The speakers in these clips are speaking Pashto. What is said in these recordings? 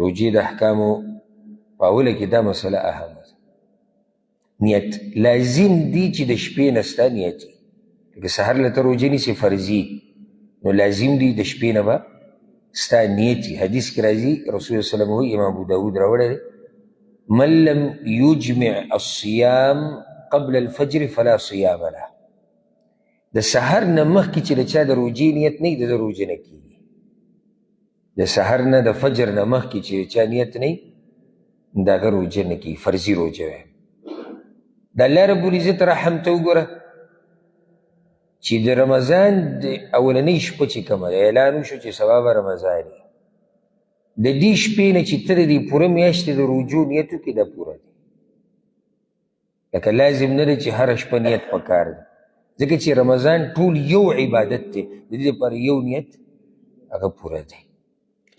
روجې د احکامو په اوله کې دا مسله اهمه ده. نیت لازم دی چې د شپې نه ستا نیت وي. لکه سحر له ته روجې نیسې فرضي، نو لازم دی د شپې نه به ستا نیت وي. حدیث کې راځي رسول الله صلی الله علیه وسلم وایي، امام ابو داود راوړی دی، من لم یجمع الصیام قبل الفجر فلا صیام له. د سحر نه مخکې چې د چا د روجې نیت نه وي، د ده روجه نه کېږي. د سحر نه د فجر نه مخکې چې د چا نیت نه وي، د هغه روجه نه کېږي، فرضي روجه وي. د الله رب العزت رحم ته وګوره چې د رمضان د اولنۍ شپه چې کومه ده، اعلان وشو چې سبا به رمضان وي، د دې شپې نه چې ته د دې پوره میاشتې د روجو نیت وکړې، دا پوره دی. لکه لازم نه دی چې هره شپه نیت پکار دی، ځکه چې رمضان ټول یو عبادت دی، د دې لپاره یو نیت هغه پوره دی.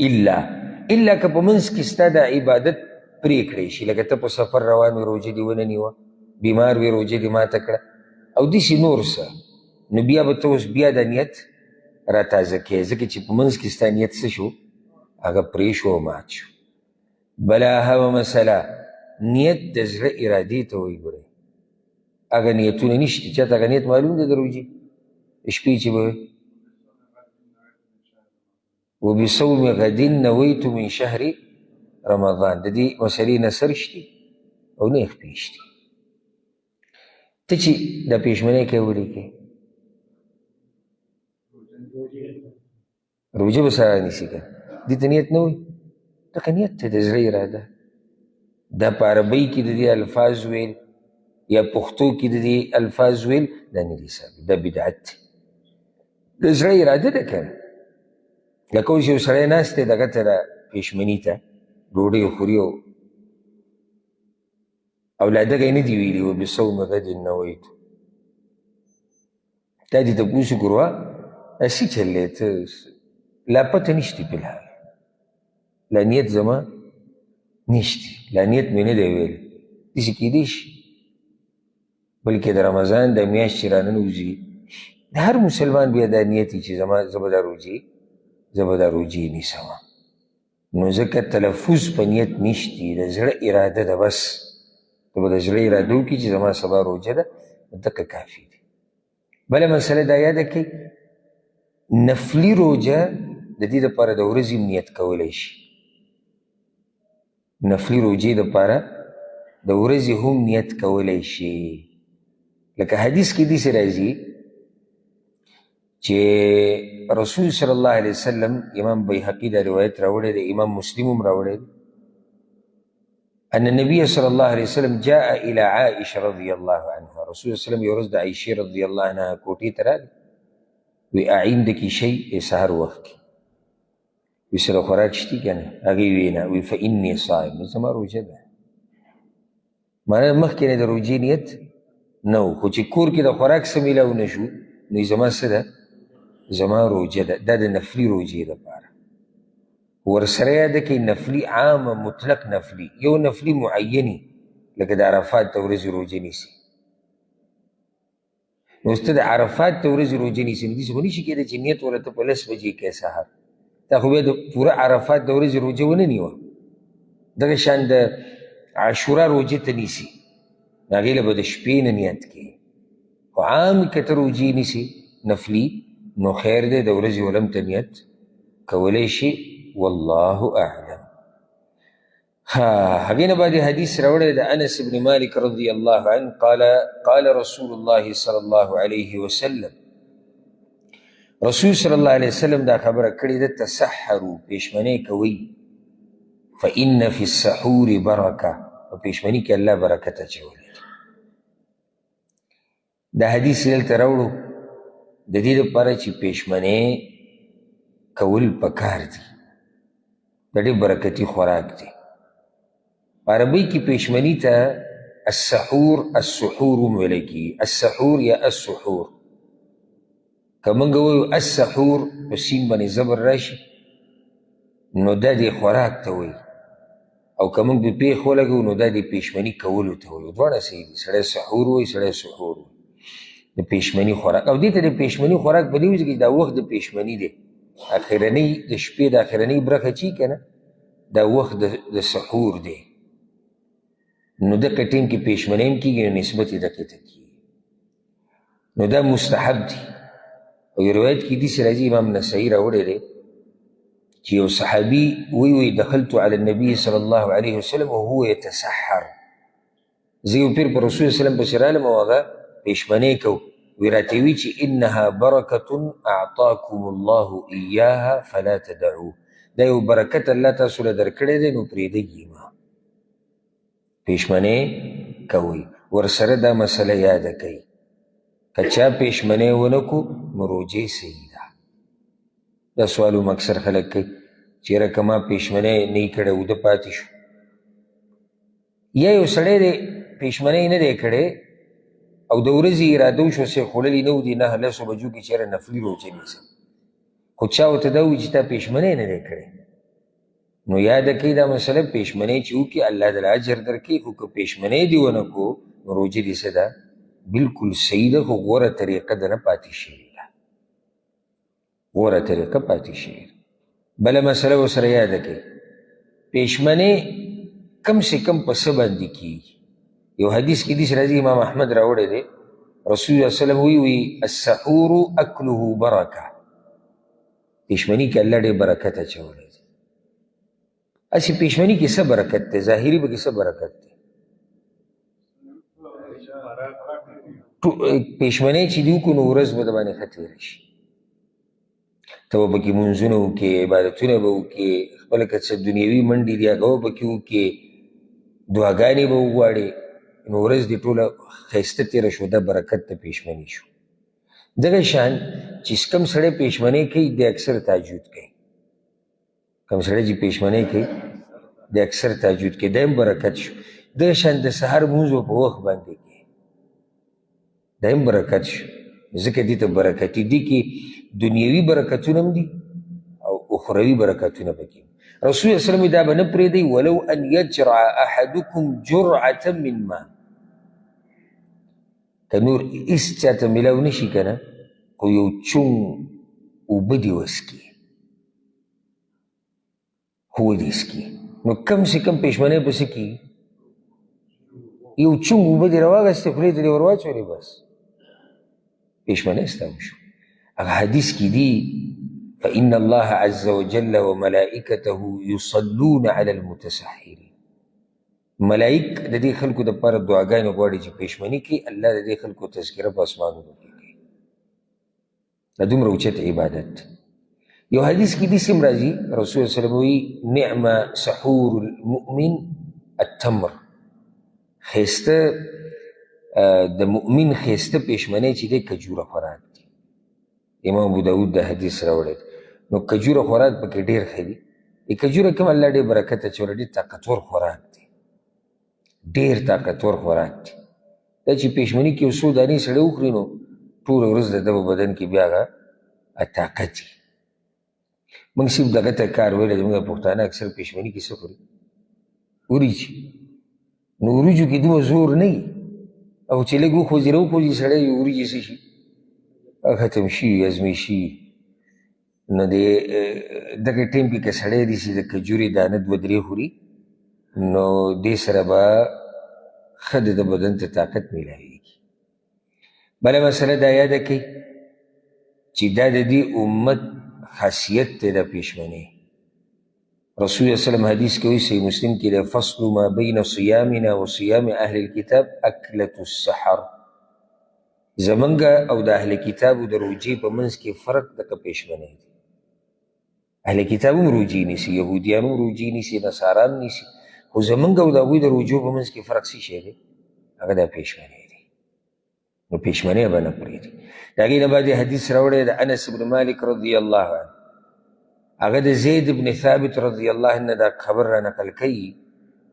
الا که په منځ کې ستا د عبادت پرېکړې شي، لکه ته په سفر روان وې، روجه دې ونه نیوه، بیمار وې، روجه دې ماته کړه، او داسې نور څه، نو بیا به ته اوس بیا د نیت را تازه کوې، ځکه چې په منځ کې ستا نیت څه شو، هغه پرې شو او مات شو. بله هغه مسله نیت د زړه ارادې ته وایي. ګورئ هغه نیتونه نشته، چاته هغه نیت معلوم دی د روجې شپې چې به وایي وبصوم غد نویت من شهر رمضان، د دې مسلې نه سر شتي او نه خپې شتي. ته چې دا پېشمنۍ کوې ولې کوې؟ روجه به سره نیسي که دې ته نیت نه وایي، دغه نیت ته د زړه اراده. دا په عربۍ کې د دې الفاظ ویل یا پښتو کې د دې الفاظ ویل دا نه دي ثابت، دا بدعت دی. د زړه اراده ده که نه. لکه اوس یو سړی ناست دی دغه ته پېشمني ته ډوډۍ خوري او لا دغه یې نه دي ویلي وبصوم غد نویت، تا دې تپوس وکړو دا څه چل دی، ته لا پته نشته فی الحال، لا نیت زما نشته، لا نیت مې نه دی ویل، داسې کېدی شي. بلکې د رمضان د میاشت چې راننوځي د هر مسلمان بیا دا نیت وي چې زه به دا روجې نیسم. نو ځکه تلفظ په نیت نشتي، د زړه اراده ده، بس ته به د زړه اراده وکړي چې زما سبا روجه ده، دقه کافي دی. بله مسله دا یاده کړئ، نفلي روجه د دې دپاره د ورځې نیت کولی شي. نفلي روجې دپاره د ورځې هم نیت کولی شي. لکه حدیث کې داسې راځي چې رسول صلی الله علیه وسلم، امام بیهقي دا روایت راوړی دی، امام مسلم هم راوړی دی، ان النبي صلی الله علیه وسلم جاء الى عائشه رضی الله عنها. رسول الله صلی الله علیه وسلم یو ورځ د عایشې رضی الله عنها کوټې ته راغی، وی اعندک شیء، سحر وخت کې وی سره خوراک شتي که نه؟ هغې وی نه، وی فانی صائم، زما روجه ده. معنی مخکې نه د روجې نیت نه و، خو چې کور کې د خوراک څه میلاو نه شو، نو زما څه ده؟ زما روجه ده. دا د نفلي روجې دپاره. ورسره یاده کې نفلي عامه مطلق نفلي، یو نفلي معیني، لکه د عرفات د ورځې روجه نیسي. نو ته د عرفات د ورځې روجه نیسي، نو داسې خو نشي کېدی چې نیت ورته په 10 بجې کوې سهار، تا خو بیا د پوره عرفات د ورځې روجه ونه نیوه. دغه شان د عاشورا روجې ته نیسي، نو هغې له به د شپې نه نیت کوي. خو عام که ته روجې نیسي نفلي، نو خیر دی، د ورځې ولم ته نیت کولی شي. والله اعلم. هغې نه بعد حدیث راوړی د انس بن مالک رضی الله عنه قال رسول الله صلی الله علیه وسلم، رسول صلی الله علیه وسلم دا خبره کړې ده، تسحروا، پېشمنۍ کوئ، فإن فی السحور برکه، په پېشمنۍ کې الله برکت اچولی. دا حدیث دلته راوړو د دې دپاره چې پېشمنۍ کول پکار دي، دا ډېر برکتي خوراک دی. په عربۍ کې پېشمني ته السحور هم ویلی کېږي، السحور یا السحور. که موږ وایو السحور په سین باندې زبر راشي، نو دا دې خوراک ته وایي، او که موږ پې پېښ ولګوو نو دا دې پېشمني کولو ته وایي. دواړه صحیح دي، سړی سحور وایي، سړی سحور وایي، د پېشمني خوراک. او دې ته د پېشمني خوراک په دې وجه کې دا وخت د پېشمني دی، اخرنۍ د شپې د اخرنۍ برخه چی که نه، دا وخت د سحور دی، نو دقه ټیم کې پیشمنی هم کېږي، نو نسبت یې دقې ته کېږي، نو دا مستحب دی. او یو روایت کې داسې راځي، امام نسائی راوړی دی چې یو صحابي وی دخلت علی النبي صلی الله علیه وسلم وهو یتسحر، زه یو پیر په رسول وسلم پسې رالم او هغه پیشمنی کو، وی راته وی چې انها برکة اعطاکم الله ایاها فلا تدعوه، دا یو برکت الله تاسو له درکړی دی، نو پرېږدئ مه، پیشمنی کوئ، ورسره دا مسله یاده کوئ، که چا پیشمنی ونه کو نو روجې صحیح ده. دا سوال هم اکثر خلک کوي چېرې که ما پیشمنی نه کړی اوده پاتې شو، یا یو سړی دی پیشمنی نه دی کړی او د ورځې اراده وشوه چې خوړلي نه و دي 9-10 بجو کې چېرې نفلي روجې نیسم، خو چا ورته دا وایي چې تا پیشمنی نه دی کړی، نو یاده کوي دا مسله، پیشمنی چې وکړي الله دله اجر درکوي، خو که پیشمنی دې ونه کو نو روجې دې څه ده بالکل صحیح ده، خو غوره طریقه ده نه پاتې شوې ده، غوره طریقه پاتې شوې ده. بله مسله ورسره یاده کوي، پیشمنی کم سے کم په څه باندې کېږي. یو حدیث کې داسې راځي، امام احمد راوړی دی، رسول الله وسلم وی السحور اکله برکه، پیشمنی کې الله ډېر برکت اچولی دی. هسې پیشمنی کې څه برکت دی؟ ظاهري به کې څه برکت دی؟ پیشمنی چې دې وکړو نو ورځ به د باندې ښه تېره شي، ته به پکې مونځونه وکړې، عبادتونه به وکړې، خپله که څه دنیوي منډې دي هغه به پکې وکړې، دعاګانې به وغواړې، نو ورځ دې ټوله ښایسته تېره شو، دا برکت د پیشمني شو. دغه شان چې کوم سړی پیشمنی کوي د اکثر تهجد کوي، کوم سړی چې پیشمنی کوي د اکثر تهجد کوي، دا هم برکت شو. دغه شان د سهار لمونځ به په وخت باندې کوي، دا هم برکت شو، ځکه دې ته برکت دي کې دنیوي برکتونه هم دي او اخروي برکتونه پکې. رسول الله صلی الله علیه وسلم دا به نه پرېږدي ولو ان یجرع احدکم جرعة من ماء، که نور هېڅ چاته میلاو نه شي که نه، خو یو چونګ اوبه دې وڅکي، خو ودې څکي، نو کم سے کم پیشمنی به څه کېږي، یو چونګ اوبه دې راواغېستې خولې ته دې ور واچولې، بس پیشمنی ستا وشو. هغه حدیث کې دي فإن الله عز وجل وملائکته یصلون علی المتسحرین، ملائک د دې خلکو دپاره دعاګانې غواړي چې پیشمني کوي، الله د دې خلکو تذکره په اسمانونو کې کوي، دا دومره اوچت عبادت. یو حدیث کې داسې هم راځي، رسول الله صلی الله علیه وسلم وایي نعم سحور المؤمن التمر، ښایسته د مؤمن ښایسته پیشمنی چې دی کجوره خوراک دی. امام ابو داود دا حدیث راوړی دی، نو کجوره خوراک پکې ډېر ښه دی. کجوره کوم الله ډېر برکت اچولی، ډېر طاقتور خوراک دی، ډېر طاقتور خوراک دی. دا چې پیشمني کې یو څو دانې سړی وخوري نو ټوله ورځ د ده په بدن کې بیا هغه طاقت وي. موږ صرف دغه ته کار ویلی دی، موږ پښتانه اکثر پیشمني کې څه خوري؟ وریجې. نو وریجو کې دومره زور نه وي، او چې لږ وخوځي راوخوځي سړی وریجې څه شي ختم شي ازمې شي. نو د دغه ټیم کې که سړی داسې د کجورې دانه 2-3 خوري نو دې سره به ښه د بدن ته طاقت میلاویږي. بله مسله دا یاده کوي چې دا د دې امت خاصیت دی د پیشمنۍ. رسول الله صلی الله علیه وسلم حدیث کې وایي صحیح مسلم کې دی فصل ما بین صیامنا و صیام اهل الکتاب اکلة السحر، زمونږ او د اهل کتابو د روجې په منځ کې فرق دغه پیشمنۍ دی. اهل کتاب هم روجې نیسي، یهودیان هم روجې نیسي، نصارا هم نیسي، خو زمونږ او د هغوی د روجو په منځ کې فرق څه شی دی؟ هغه دا پیشمنۍ دی. نو پیشمنۍ به نه پرېږدي. د هغې نه بعد حدیث راوړی د انس بن مالک رضی الله عنه، هغه د زید بن ثابت رضی الله عنه دا خبر را نقل کوي،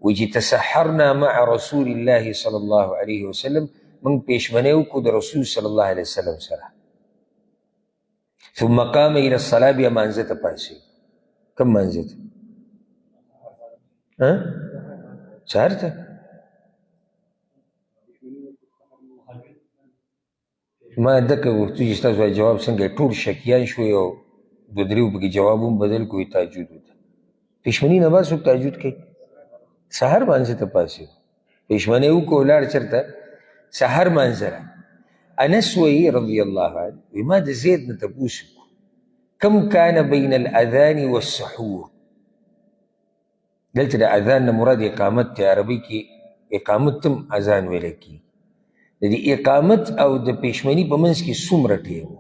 وایي چې تسحرنا مع رسول الله صلی الله علیه وسلم، موږ پیشمنۍ وکړو د رسول صلی الله علیه وسلم سره. ثم قام الى الصلاه، بیا مانځه ته پاڅېد. کوم مانځه ته؟ سهار ته؟ ما دکه غوښتو چې ستاسو جواب څنګه ټول شکیان شوی او 2-3 پکې جواب هم بدل کوي تهجد ته. پېشمني نه بعد څوک تهجد کوي؟ سهار مانځه ته پاڅېږو، پېشمنۍ وکړو ولاړ چېرته؟ سهار مانځه له. انس وایي رضی الله عنه، وایي ما د زید نه تپوس وکړو کم کان بین الاذان والسحور. دلته د اذان نه مراد اقامت دی، عربي کې اقامت ته هم اذان ویلی کېږي. د دې اقامت او د پېشمني په منځ کې څومره ټیم و؟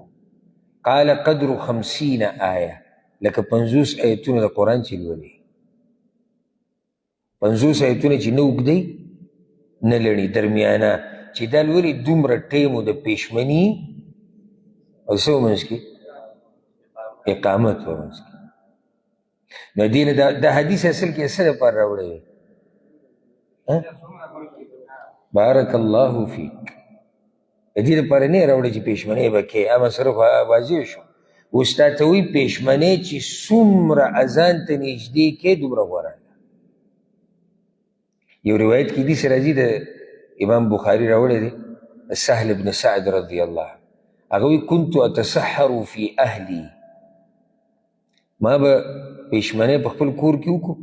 قال قدر 50 آیه، لکه 50 ایتونه د قرآن چې لولي. 50 ایتونه چې نه اوږدی نه لڼي، درمیانه چې دا لولي دومره ټیم و د پېشمني او څه په منځ کې؟ اقامت په منځ کې. نو دې نه دا حدیث اصل کې څه لپاره راوړی دی؟ بارک الله فیک. د دې لپاره نه یې راوړی چې پېشمنۍ به کوې، اما سره خو واضح شو. اوس تا ته وایي پېشمنۍ چې څومره اذان ته نږدې کې دومره غوره ده. یو روایت کې داسې راځي، د امام بخاري راوړی دی، سهل بن سعد رضی الله عنه، هغه وایي كنت اتسحر فی اهلی، ما به پېشمنۍ په خپل کور کې وکړو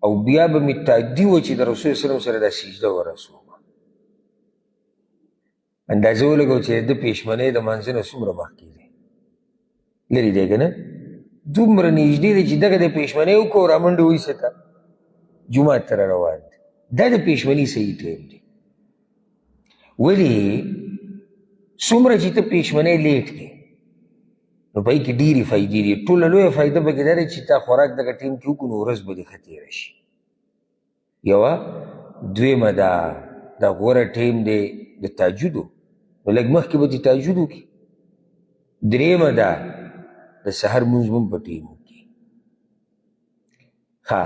او بیا به مې تعدي وه چې د رسول وسلم سره دا سجده ورسوم. اندازه ولګو چې د پېشمنۍ د مانځه نه څومره مخکې دی، لرې دی که نه؟ دومره نږدې دی چې دغه د پېشمنۍ وکړو رامنډه وایسته جومات ته را روان دی. دا د پېشمني صحیح ټیم دی. ولې څومره چې ته پېشمنۍ لیټ کې نو په کې ډېرې فایدې دي. ټوله لویه فایده پکې دا دی چې تا خوراک دغه ټیم کې وکړو نو ورځ به دې ښه تېره شي. یوه. دویمه دا غوره ټیم دی د تهجدو، نو لږ مخکې به دې تهجد وکړي. درېیمه دا د سحر لمونځ به هم په ټیم وکړي. ښه،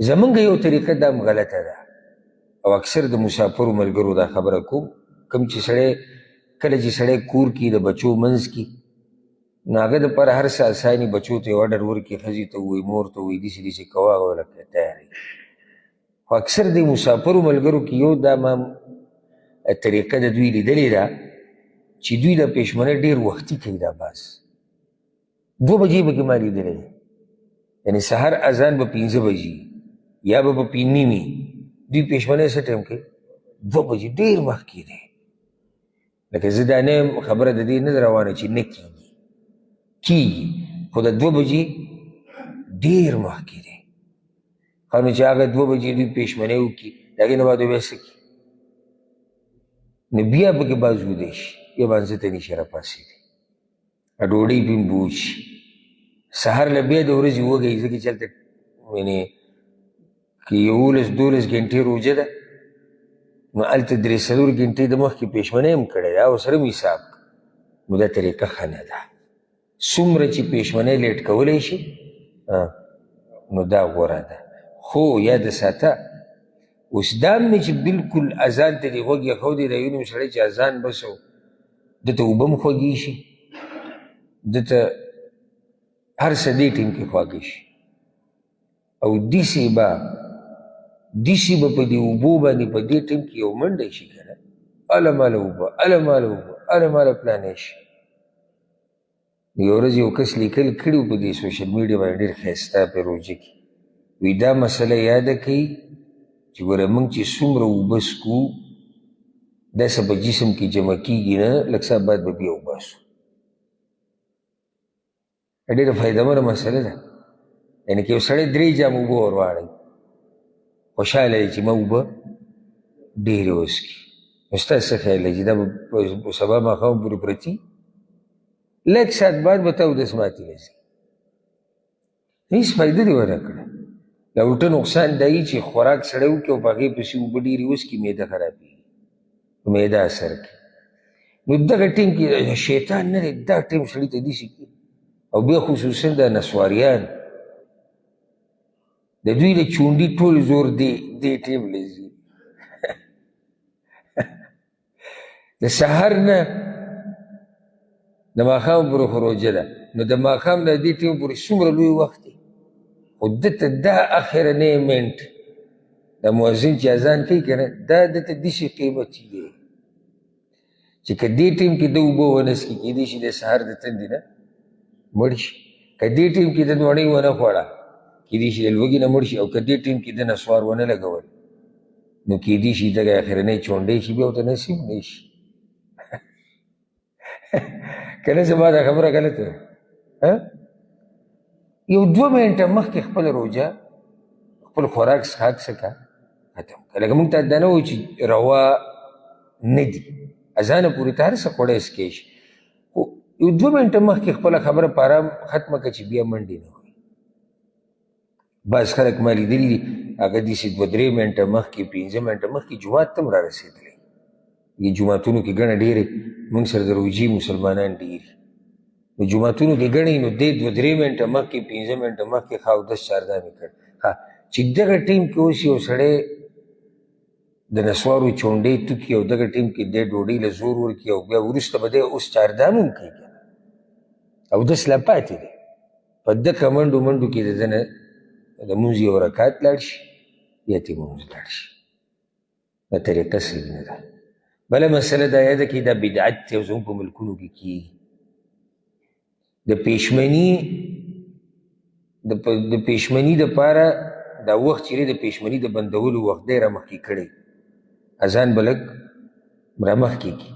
زمونږ یو طریقه دا هم غلطه ده او اکثر د مسافرو ملګرو دا خبره کوم، کوم چې سړی کله چې سړی کور کې د بچو منځ کې نو هغه دپاره هر څه اساني، بچو ته یو اډر ورکړي، ښځې ته ووایي، مور ته ووایي داسې داسې کوه، هغه ولکه تیارې. خو اکثر د مسافرو ملګرو کې یو دا ما طریقه د دوی لیدلې ده چې دوی د پېشمنۍ ډېر وختي کوي. دا بس 2 بجې پکې ما لیدلی دی، یعنې سهار اذان به 5 بجې یا به 5:30 دوی پېشمنۍ څه ټایم کوي؟ 2 بجې، ډېر مخکې دی. لکه زه دا نه یم خبره د دې نه ده روانه چې نه کېږي، کېږي، خو د 2 بجې ډېر مخکې دی. ښه نو چې هغه 2 بجې دوی پېشمنۍ وکړي، د هغې نه بعد بیا څه کړي؟ نو بیا پکې باز ویده شي، بیا مانځه ته نشي راپاڅېدی، ډوډۍ پې هم بوج شي. سهار له بیا د ورځې وږی، ځکه چې هلته یعنې که 11-12 ګنټې روژه ده نو هلته 3-4 ګنټې د مخکې پېشمنۍ هم کړې ده او سره هم حساب. نو دا طریقه ښه نه ده. څومره چې پېشمنۍ لیټ کولی شي نو دا غوره ده. خو یاد ساته، اوس دا هم نه چې بلکل اذان ته دې غوږ ایښودی دی، وینم سړی چې اذان بس و دته اوبه هم خوږې شي، دته هر څه دې ټیم کې خواږه شي، او داسې به په دې اوبو باندې په دې ټیم کې یو منډی شي که نه، اله ماله اوبه، اله ماله اوبه، اله ماله پلانی شي. یو ورځ یو کس لیکل کړي وو په دې سوشل میډیا باندې ډېر ښایسته په روژه کې، وایي دا مسله یاده کوي چې ګوره موږ چې څومره اوبه څکو داسې په جسم کې جمع کېږي نه، لږ څه بعد به بیا وباسو. ډېره فایدهمنه مسله ده. یعنې که یو سړی 3 جام اوبه ور واړوي، خوشحاله دی چې ما اوبه ډېرې وڅکي. نو ستا څه خیال دی چې دا به سبا ماښام پورې پرتي؟ لږ ساعت بعد به تا اودس ماتې راځي، هېڅ فایده دې ونه کړه. د الټه نقصان دا وي چې خوراک سړی وکړي او په هغې پسې اوبه ډېرې وڅکي، معده خرابېږي، په معده اثر کوي. نو دغه ټیم کې شیطان نه دی، دا ټیم سړي ته داسې کوي. او بیا خصوصا د نسواریان د دوی د چونډي ټول زور دې ټیم له ځي. د سهار نه د ماښام پورې خو روژه ده، نو د ماښام نه دې ټیم پورې څومره لوی وخت دی، خو دته دا اخرنی منټ د مؤذن چې اذان کوي که نه، دا دته داسې قیمتي دی چې که دې ټیم کې د اوبه ونه څکي، کیدای شي د سهار د تندې نه مړ شي. که دې ټیم کې د مڼۍ ونه خوړه کیدای شي د لوږې نه مړ شي، او که دې ټیم کې د نسوار ونه لګول نو کیدای شي دغه اخرنی چونډی شي بیا ورته نصیب نه شي. که نه زما دا خبره غلطه ده؟ یو 2 منټه مخکې خپله روژه خپل خوراک څښاک څه که ختم که. لکه موږ ته دا نه وایو چې روا نه دي، اذانه پورې ته هر څه خوړی څکی شي، خو یو 2 منټه مخکې خپله خبره په ارام ختمه کړه چې بیا منډې نه وایي. بعض خلک ما لیدلي دي هغه داسې 2-3 منټه مخکې 5 منټه مخکې جومات ته هم را رسېدلی. دې جوماتونو کې ګڼه ډېرې موږ سره د روژې مسلمانان ډېر نو جوماتونو کې ګڼې نو دې 2-3 منټه مخکې 5 منټه مخکې ښه اودس چارګانې کړ. چې دغه ټیم کې اوس یو سړی د نسوارو چونډۍ توکي او دغه ټیم کې دی ډوډۍ له زور ورکړي او بیا وروسته به دی اوس چاردام هم کوي که نه، اودس لا پاتې دی، په دکه منډو منډو کې د ده نه د لمونځ یو رکعت لاړ شي یا ته لمونځ لاړ شي. دا طریقه صحیح نه ده. بله مسله دا یاده کړئ دا بدعت دی او زموږ په ملکونو کې کېږي. د پېشمني دپاره دا وخت چې د پېشمني د بندولو وخت دی را مخکې کړی، اذان به لږ را مخکې کړي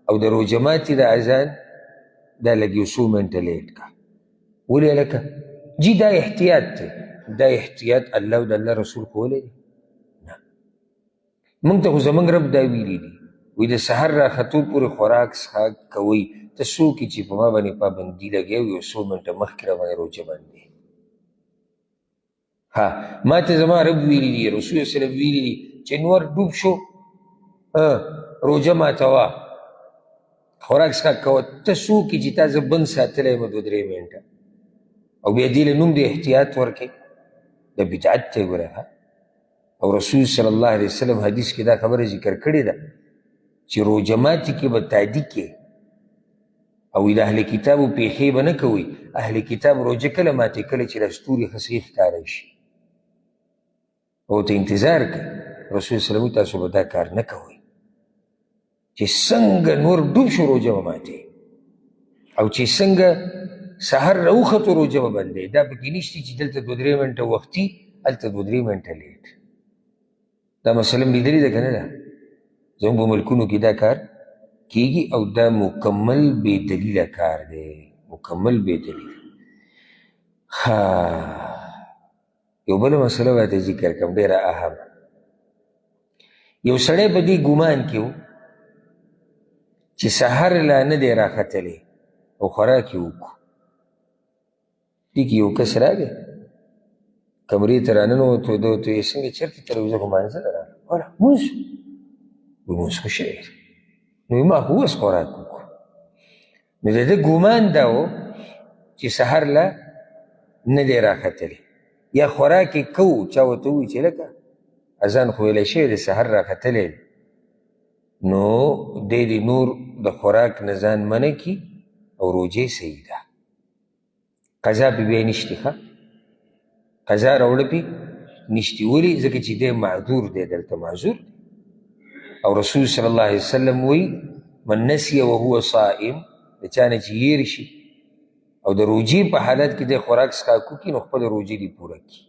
او د روژه ماتي د اذان دا لږ یو څو منټه لیټ کا. ولې هلکه جي دا احتیاط دی، دا احتیاط الله او د الله رسول کولی دی؟ نه. موږ ته خو زموږ رب دا ویلي دي وایي د سحر راختو پورې خوراک څښاک کوئ. ته څوک یې چې په ما باندې پابندي لګوي یو څو منټه مخکې را باندې روژه باندې. ما ته زما رب ویلي دي، رسول صلی الله علیه وسلم ویلي دي چې نور ډوب شو روژه ماتوه خوراک څښاک کوه. ته څوک یې چې تا زه بند ساتلی یم 2-3 منټه او بیا دې له نوم د احتیاط ورکوې؟ د بدعت ته ګوره. او رسول صلی الله علیه وسلم حدیث کې دا خبره ذکر کړې ده چې روژه ماتي کې به تادي کې او د اهل کتابو پیښې به نه کوئ. اهل کتاب روژه کله ماتې کله چې دا ستوري ښه صحیح ښکاره شي او ته انتظار کوي. رسول صلی الله علیه وسلم تاسو به دا کار نه کوئ چې څنګه نور ډوب شو روژه به ماتې او چې څنګه سحر راوختو روژه به بندې. دا پکې نشته چې دلته 2-3 منټه وختي هلته 2-3 منټه لیټ. دا مثلا لیدلې ده که نه ده؟ زموږ په ملکونو کې دا کار کیږي او دا مکمل بې دلیله کار دی، مکمل بې دلیله. یو بله مسله به ته ذکر کړم ډېره اهمه. یو سړی په دې ګمان کې و چې سحر لا نه دی راختلی او خوراک یې وکړو. دې کې یو کس راغی کمرې ته راننوتو، ده ورته ویې څنګه چېرته تللی؟ زه خو مانځه ته راغلم. وله لمونځ؟ لمونځ خو شوی دی. نو ما خو اوس خوراک وکړو. نو د ده ګمان دا و چې سحر لا نه دی راختلی یا خوراک یې کوو. چا ورته ووایي چې لکه اذان خو ویلی شوی دی سحر راختلی دی، نو دی دې نور د خوراک نه ځان منع کي او روژې صحیح ده. قضا پې بیا نشتې ښه قضا راوړه پې نشتې. ولې؟ ځکه چې دی معذور دی، دلته معذور دی. او رسول صلی الله علیه وسلم وی من نسی وهو صائم، د چا نه چې هېر شي او د روژې په حالت کې دی خوراک څښاک وکړي نو خپله روژې دې پوره کړي.